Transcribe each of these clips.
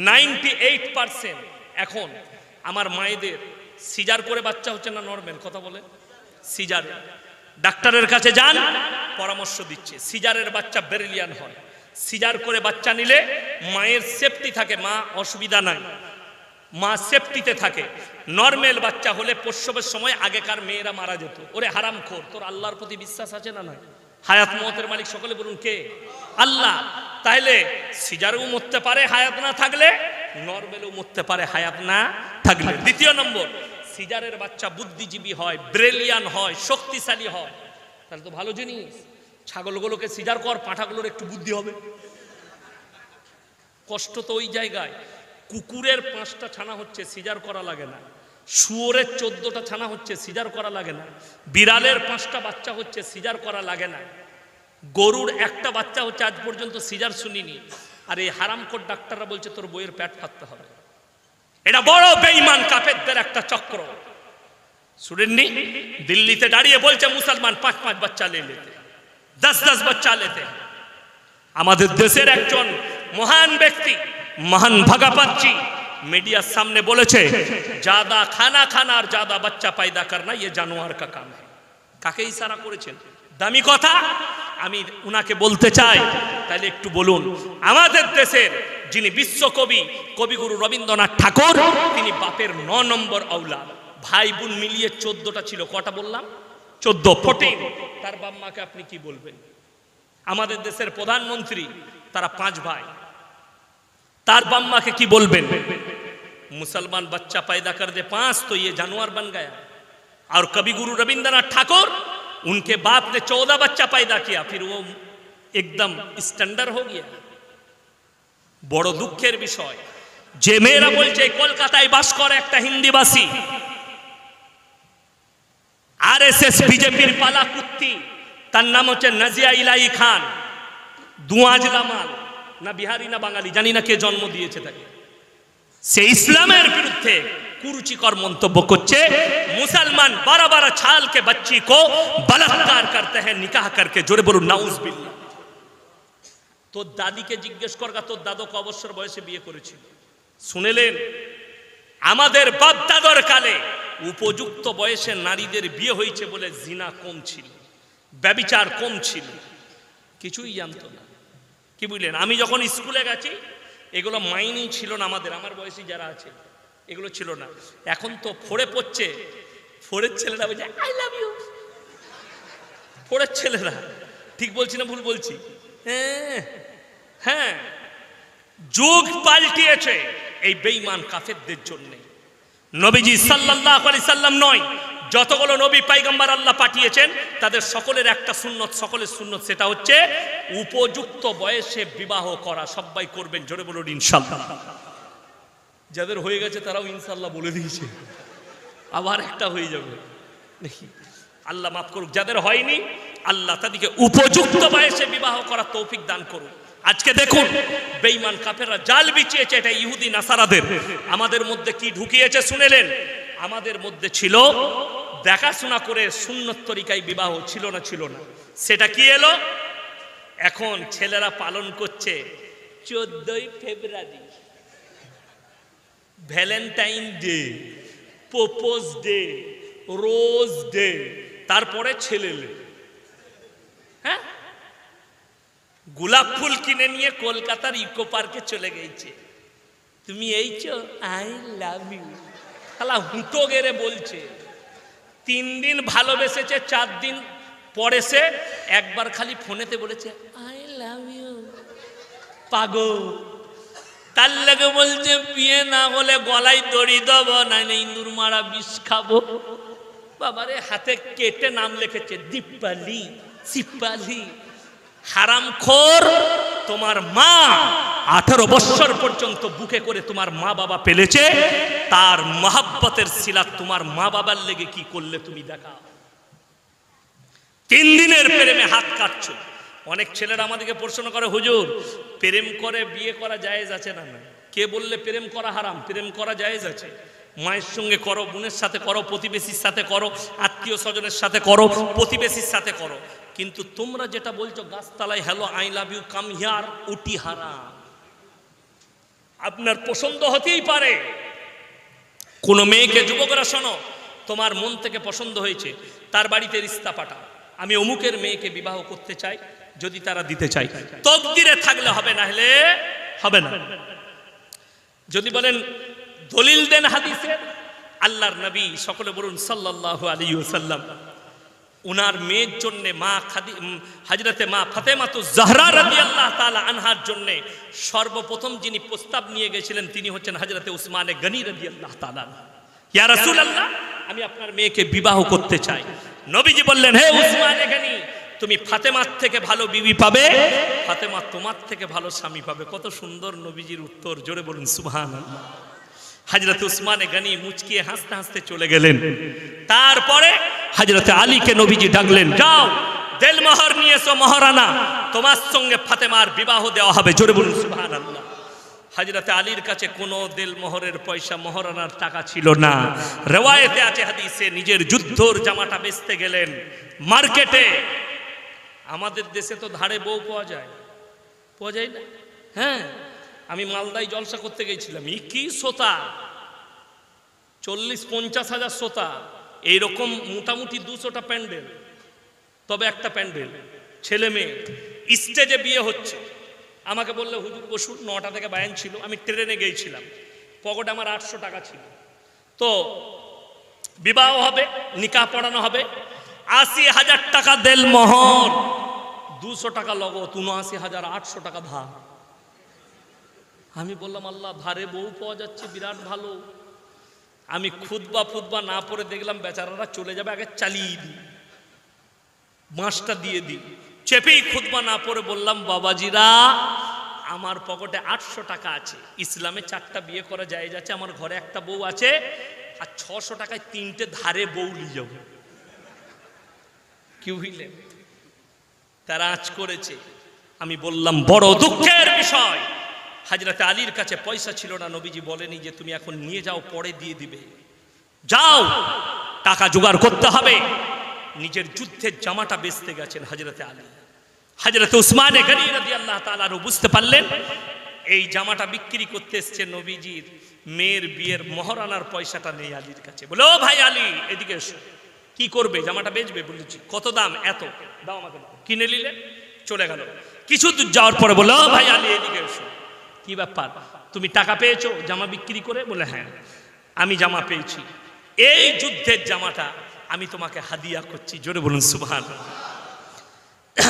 98% এখন আমার মায়েদের সিজার করে বাচ্চা হচ্ছে না নরমাল, কথা বলে সিজার। ডাক্তারের কাছে যান, পরামর্শ দিচ্ছে সিজারের বাচ্চা ব্রিলিয়ান হয়। সিজার করে বাচ্চা নিলে মায়ের সেফটি থাকে, মা অসুবিধা নাই, মা সেফটিতে থাকে। নরমাল বাচ্চা হলে প্রসবের সময় আগেকার মেয়েরা মারা যেত। ওরে হারামখোর, তোর আল্লাহর প্রতি বিশ্বাস আছে না নাই? হায়াত মওতের মালিক সকলে বলুন কে? আল্লাহ। তাইলে সিজারেও মরতে পারে হায়াত না থাকলে, নরমালেও মরতে পারে হায়াত না থাকলে। দ্বিতীয় নম্বর, সিজারের বাচ্চা বুদ্ধিজীবী হয়, ব্রিলিয়ান হয়, শক্তিশালী হয়। তাহলে তো ভালো জিনিস। ছাগলগুলোকে সিজার কর, পাঁঠাগুলোর একটু বুদ্ধি হবে। কষ্ট তো ওই জায়গায়। কুকুরের 5টা ছানা হচ্ছে, সিজার করা লাগে না। শুয়োরের 14টা ছানা হচ্ছে, সিজার করা লাগে না। বিড়ালের 5টা বাচ্চা হচ্ছে, সিজার করা লাগে না। গরুর একটা বাচ্চা হচ্ছে, আজ পর্যন্ত সিজার শুনিনি। আর এই হারামখোর ডাক্তাররা বলছে তোর বইয়ের পেট ফাটতে হবে। এটা বড় বেঈমান কাফেরদের একটা চক্র। শুনেননি? দিল্লিতে দাঁড়িয়ে বলছে মুসলমান 5-5 বাচ্চা লে লেতে, 10-10 বাচ্চা লেতে। আমাদের দেশের একজন মহান ব্যক্তি, মহান ভাগাপাচ্ছি, मीडिया सामने बोले ज्यादा खाना खाना और ज्यादा बच्चा पैदा करना ये जानवर का काम है। काके इशारा करेছেন? দামি কথা আমি উনাকে বলতে চাই, তাহলে একটু বলুন। আমাদের দেশের যিনি বিশ্বকবি কবিগুরু রবীন্দ্রনাথ ঠাকুর, তিনি বাপের 9 নম্বর औलाद। ভাই বোন মিলিয়ে 14টা ছিল। কটা বললাম? 14 তার বাপ মাকে আপনি কি বলবেন? আমাদের দেশের প্রধানমন্ত্রী, তারা 5 ভাই, तार बम्मा के की बोलबेन? मुसलमान बच्चा पैदा कर दे 5 तो ये जानवर बन गया। और कवि गुरु रविंद्रनाथ ठाकुर, उनके बाप ने 14 बच्चा पैदा किया, फिर वो एकदम स्टैंडर्ड हो गया। बड़ो दुखेर विषय जे मेरा बोलছে কলকাতায় বাস করে একটা হিন্দিভাষী, आरएसएस বিজেপির পালা কুত্তি, তার নাম হচ্ছে নাজিয়া ইলাহি খান। দুয়াজলা মাল, ना बिहारी ना बांगाली, जानी ना के जन्म दिए ताके। से इस्लामेर बिरुद्धे कुरुचिकर मंतव्य करछे। मुसलमान 12-12 साल के बच्ची को बलात्कार करते हैं निकाह करके। जोरे बोलुन नाउज बिल्लाह। तो दादी के जिज्ञेस करगा तो दादो को अवसर बयसे बिये करेछिल। शुनेलेन आमादेर बाप दादर काले उपयुक्त बयसे नारीदेर बिये हयेछे बोले जिना कम छिलो, व्यभिचार कम छिलो, किछुई जानतो ना। কি বুঝলেন? আমি যখন স্কুলে গেছি এগুলো মাইনই ছিল না আমাদের, আমার বয়সী যারা আছে এগুলো ছিল না। এখন তো ফোড়ে পড়ছে, ফোড়ের ছেলেরা বলছে আই লাভ ইউ। ফোড়ের ছেলেরা, ঠিক বলছি না ভুল বলছি? হ্যাঁ, যুগ পাল্টিয়েছে এই বেঈমান কাফেরদের জন্য। নবীজি সাল্লাল্লাহু আলাইহি সাল্লাম নয়, যতগুলো নবী পয়গম্বর আল্লাহ পাঠিয়েছেন তাদের সকলের একটা সুন্নত, সকলের সুন্নত, সেটা হচ্ছে উপযুক্ত বয়সে বিবাহ করা। সবাই করবেন, জোরে বলুন ইনশাআল্লাহ। যাদের হয়ে গেছে তারাও ইনশাআল্লাহ বলে দিয়েছে, আবার একটা হয়ে যাবে, আল্লাহ মাফ করুক। যাদের হয়নি আল্লাহ তাদেরকে উপযুক্ত বয়সে বিবাহ করার তৌফিক দান করুন। আজকে দেখুন বেঈমান কাফেররা জাল বিছিয়েছে, এটা ইহুদি নাসারাদের। আমাদের মধ্যে কি ঢুকিয়েছে শুনেলেন? আমাদের মধ্যে ছিল দেখাশোনা করে সুন্নত তরিকায় বিবাহ, ছিল না? ছিল না। সেটা কি এলো? এখন ছেলেরা পালন করছে 14ই February, Valentine day, propose day, rose day, তারপরে ছেলেলে। হ্যাঁ, গোলাপ ফুল কিনে নিয়ে কলকাতার ইকো পার্কে চলে গেছে। তুমি এইছো আই লাভ ইউ, শালা হুঁটো গেরে বলছে। 3 দিন ভালোবেসেছে, 4 দিন পরে সে একবার খালি ফোনেতে বলেছে আই লাভ ইউ। পাগল, তার লাগে বলছে বিয়ে না হলে গলায় দড়ি দেব, নাইলে ইঁদুর মারা বিষ খাবো। বাবারে, হাতে কেটে নাম লিখেছে দীপালি, সিপালি। হারামখোর, তোমার মা 18 বছর পর্যন্ত বুকে করে তোমার মা বাবা পেলেছে, তার মহব্বতের সিলা তোমার মা বাবার লেগে কি করলে তুমি দেখাও। 3 দিনের প্রেমে হাত কাটছো। অনেক ছেলেরা আমাদেরকে প্রশ্ন করে, হুজুর প্রেম করে বিয়ে করা জায়েজ আছে না? না, কে বললে প্রেম করা হারাম? প্রেম করা জায়েজ আছে। মায়ের সঙ্গে করো, বোনের সাথে করো, প্রতিবেশীর সাথে করো, আত্মীয় স্বজনের সাথে করো, প্রতিবেশীর সাথে করো। কিন্তু তোমরা যেটা বলছো গাছতলায় hello I love you come here, ওটি হারাম। আপনার পছন্দ হতেই পারে। কোন মেয়েকে, যুবকরা শোনো, তোমার মন থেকে পছন্দ হয়েছে, তার বাড়িতে রিস্তা পাঠাও, আমি অমুকের মেয়েকে বিবাহ করতে চাই, যদি তারা দিতে চাই তকদিরে থাকলে হবে, না হলে হবে না। যদি বলেন দলিল দেন হাদিসের, আল্লাহর নবী, সকলে বলুন সাল্লাল্লাহু আলাইহি ওয়াসাল্লাম, উনার মেয়ের জন্য হযরতে মা ফাতেমাতুজ জাহরা রাদিয়াল্লাহু তাআলা আনহার জন্য সর্বপ্রথম যিনি প্রস্তাব নিয়ে গেছিলেন তিনি হচ্ছেন হযরতে উসমানে গনি রাদিয়াল্লাহু তাআলা। ইয়া রাসূলুল্লাহ, আমি আপনার মেয়েকে বিবাহ করতে চাই। নবীজি বললেন, হে উসমানে গনি, তুমি ফাতেমার থেকে ভালো বিবি পাবে, ফাতেমা তোমার থেকে ভালো স্বামী পাবে। কত সুন্দর নবীজির উত্তর, জোরে বলুন সুবহানাল্লাহ। হযরত উসমানে গনি মুচকিয়ে হাসতে হাসতে চলে গেলেন। তারপরে হযরত আলীকে নবীজি ডাকলেন, যাও দেলমোহর নিয়ে এসো, মহারানা, তোমার সঙ্গে ফাতেমার বিবাহ দেওয়া হবে। জোরে বলুন সুবহানাল্লাহ। হযরত আলীর কাছে কোনো দেলমোহরের পয়সা, মহারানার টাকা ছিল না। রিওয়ায়েতে আছে, হাদিসে, নিজের যুদ্ধর জামাটা বেচতে গেলেন মার্কেটে। আমাদের দেশে তো ধারে বউ পাওয়া যায়, পাওয়া যায় না? হ্যাঁ, আমি মালদায় জলসা করতে গেছিলাম, কি সোতা, 40-50 হাজার সোতা, এইরকম মোটামুটি 200টা প্যান্ডেল, তবে একটা প্যান্ডেল, ছেলে মেয়ে, স্টেজে বিয়ে হচ্ছে। আমাকে বললে হুজুর বসুন, 9টা থেকে বায়ান ছিল, আমি ট্রেনে গিয়েছিলাম, পকেটে আমার 800 টাকা ছিল। তো বিবাহ হবে, নিকাহ পড়ানো হবে, 80,000 টাকা দেলমোহর, 200 টাকা লগত, 79,800 টাকা ধার। আমি বললাম, আল্লাহ, ধারে বউ পাওয়া যাচ্ছে, বিরাট ভালো। আমি খুতবা না পড়ে দেখলাম বেচারারা চলে যাবে, আগে চালিয়ে দিই, বাঁশটা দিয়ে দিই। চেপেই খুতবা না পড়ে বললাম, বাবাজিরা, আমার পকেটে 800 টাকা আছে, ইসলামে 4টা বিয়ে করা যায় যাচ্ছে, আমার ঘরে একটা বউ আছে, আর 600 টাকায় 3টে ধারে বউ নিয়ে যাবো। কি বুঝলেন? তারা আঁচ করেছে। আমি বললাম, বড় দুঃখের বিষয়, হযরতে আলীর কাছে পয়সা ছিল না। নবীজি বলেনি যে তুমি এখন নিয়ে যাও, পরে দিয়ে দিবে, যাও টাকা জোগাড় করতে হবে। নিজের যুদ্ধের জামাটা বেচতে গেছেন হযরতে আলী। হযরতে উসমানে গনি রাদিয়াল্লাহু তাআলা বুঝতে পারলেন এই জামাটা বিক্রি করতে এসছে নবীজির মেয়ের বিয়ের মহারানার পয়সাটা নেই আলীর কাছে। বলে, ও ভাই আলী, এদিকে এসো। কি করবে? জামাটা বেচবে। বলেছি, কত দাম? এত। দাও আমাকে। কিনে নিলে, চলে গেল। কিছু দূর যাওয়ার পরে বলে, ও ভাই আলী, এদিকে এসো। কি ব্যাপার, তুমি টাকা পেয়েছো জামা বিক্রি করে? বলে, হ্যাঁ, আমি জামা পেয়েছি, এই যুদ্ধের জামাটা আমি তোমাকে হাদিয়া করছি। জোরে বলুন সুবহানাল্লাহ।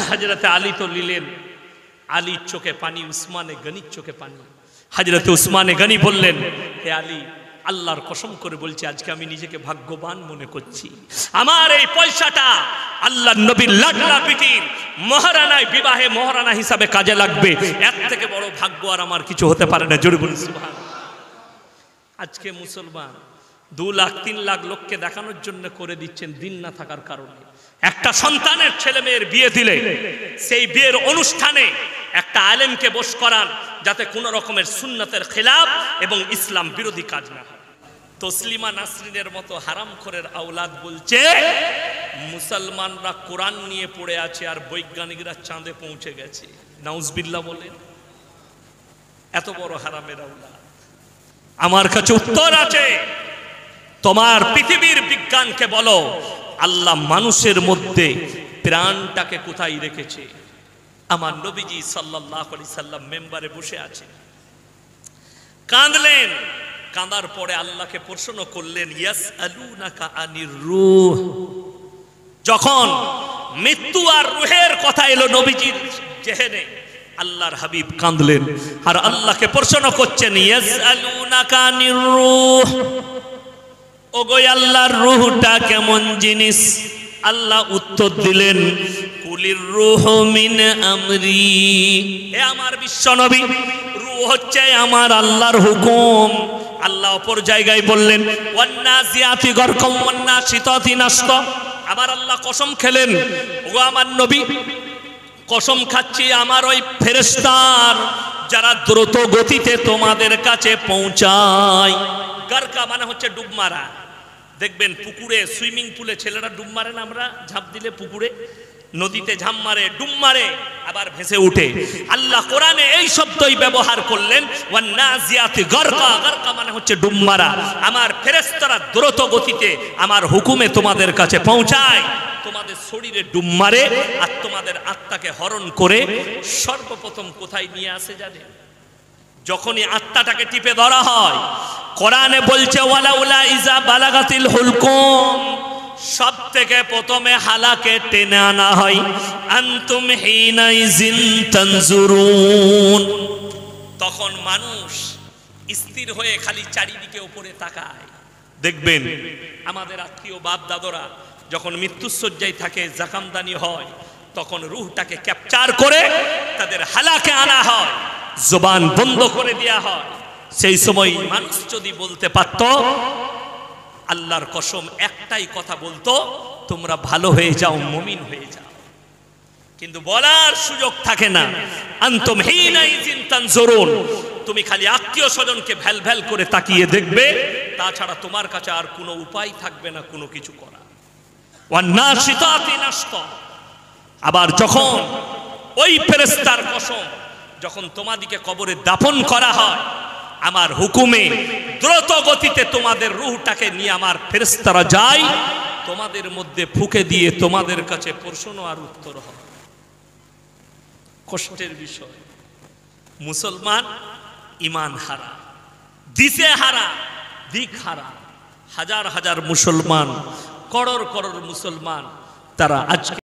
হযরতে আলী তো নিলেন। আলীর চোখে পানি, উসমানে গনির চোখে পানি। হযরতে উসমানে গনি বললেন, হে আলী, আল্লাহর কসম করে বলছি, আজকে আমি নিজেকে ভাগ্যবান মনে করছি, আমার এই পয়সাটা আল্লাহর নবীর লাডলা বিটির মহারানায় বিবাহে মহারানা হিসাবে কাজে লাগবে। এর থেকে বড় ভাগ্য আর আমার কিছু হতে পারে না। জোরে বলুন সুবহানাল্লাহ। আজকে মুসলমান 2 লাখ 3 লাখ লোককে দেখানোর জন্য করে দিচ্ছেন, দিন না থাকার কারণে। একটা সন্তানের ছেলে মেয়ের বিয়ে দিলে সেই বিয়ের অনুষ্ঠানে একটা আলেমকে বস করান, যাতে কোনো রকমের সুন্নতের খেলাফ এবং ইসলাম বিরোধী কাজ না হয়। তসলিমা নাসরিনের মতো হারামখোরের আওলাদ বলছে মুসলমানরা কোরআন নিয়ে পড়ে আছে আর বৈজ্ঞানিকরা চাঁদে পৌঁছে গেছে। নাউজুবিল্লাহ বলেন। এত বড় হারামের আওলাদ। আমার কাছে উত্তর আছে, তোমার পৃথিবীর বিজ্ঞানকে বলো, আল্লাহ মানুষের মধ্যে প্রাণটাকে কোথায় রেখেছে? আমার নবীজি সাল্লাল্লাহু আলাইহি সাল্লাম মেম্বারে বসে আছে, কাঁদলেন। কাঁদার পরে আল্লাহকে প্রশ্ন করলেন, ইয়াসআলুনাকা আনির রূহ। যখন মৃত্যু আর রূহের কথা এলো নবীজির জেহেনে, আল্লাহর হাবিব কাঁদলেন আর আল্লাহকে প্রশ্ন করছেন, ইয়াসআলুনাকা আনির রূহ, ওগো আল্লাহর রূহটা কেমন জিনিস? আল্লাহ উত্তর দিলেন, কুলির রূহ মিন আমরি। হে আমার বিশ্ব নবী, রূহ হচ্ছে আমার আল্লাহর হুকুম। আল্লাহ অপর জায়গায় বললেন, ওয়ান্নাসিয়াতি গরকাম ওয়ান্নাশিতাতি নাশতা। আবার আল্লাহ কসম খেলেন, ওগো আমার নবী, কসম খাচ্ছি আমার ওই ফেরেশতার যারা দ্রুত গতিতে তোমাদের কাছে পৌঁছায়। গরকা মানে হচ্ছে ডুব মারা। দেখবেন পুকুরে, সুইমিং পুলে ছেলেরা ডুব মারে না, আমরা ঝাঁপ দিলে পুকুরে, নদীতে ঝাঁপ মারে, ডুব মারে, আবার ভেসে উঠে। আল্লাহ কোরআনে এই শব্দই ব্যবহার করলেন, ওয়ান্নাজিয়াতি গারকা। গারকা মানে হচ্ছে ডুব মারা। আমার ফেরেশতারা দ্রুত গতিতে আমার হুকুমে তোমাদের কাছে পৌঁছায়, তোমাদের শরীরে ডুব মারে আর তোমাদের আত্মাকে হরণ করে সর্বপ্রথম কোথায় নিয়ে আসে জানেন? যখনই আত্মাটাকে টিপে ধরা হয়, কোরআনে বলছে ওয়ালাউলা ইজা বালাগাতিল হুলকুম, সব থেকে প্রথমে হালাকে টেনে আনা হয়। আনতুম হিনাইজিন তানজুরুন, তখন মানুষ স্থির হয়ে খালি চারিদিকে উপরে তাকায়। দেখবেন আমাদের আত্মীয় বাপ দাদরা যখন মৃত্যুশয্যায় থাকে, জাকামদানি হয়, তখন রূহটাকে ক্যাপচার করে তাদের হালাকে আনা হয়, জবান বন্ধ করে দেয়া হয়। সেই সময় মানুষ যদি বলতে পারত, আল্লাহর কসম একটাই কথা বলতো, তোমরা ভালো হয়ে যাও, মুমিন হয়ে যাও। কিন্তু বলার সুযোগ থাকে না। আনতুম হিনাইজিন তানজুরুন, তুমি খালি আত্মীয় স্বজনকে ভ্যাল ভ্যাল করে তাকিয়ে দেখবে, তাছাড়া তোমার কাছে আর কোনো উপায় থাকবে না কোনো কিছু করা। ওয়ান্নাশিতাতি নাশতা, আবার যখন ওই ফেরেশতার কসম, যখন তোমাদিকে কবরে দাফন করা হয়, আমার হুকুমে দ্রুত গতিতে তোমাদের রূহটাকে নিয়ে আমার ফেরেশতারা যায়, তোমাদের মধ্যে ফুঁকে দিয়ে তোমাদের কাছে প্রশ্ন আর উত্তর হয়। কষ্টের বিষয়, মুসলমান ইমান হারা, দিশে হারা, দিক হারা। হাজার হাজার মুসলমান, করোড় করোড় মুসলমান, তারা আজকে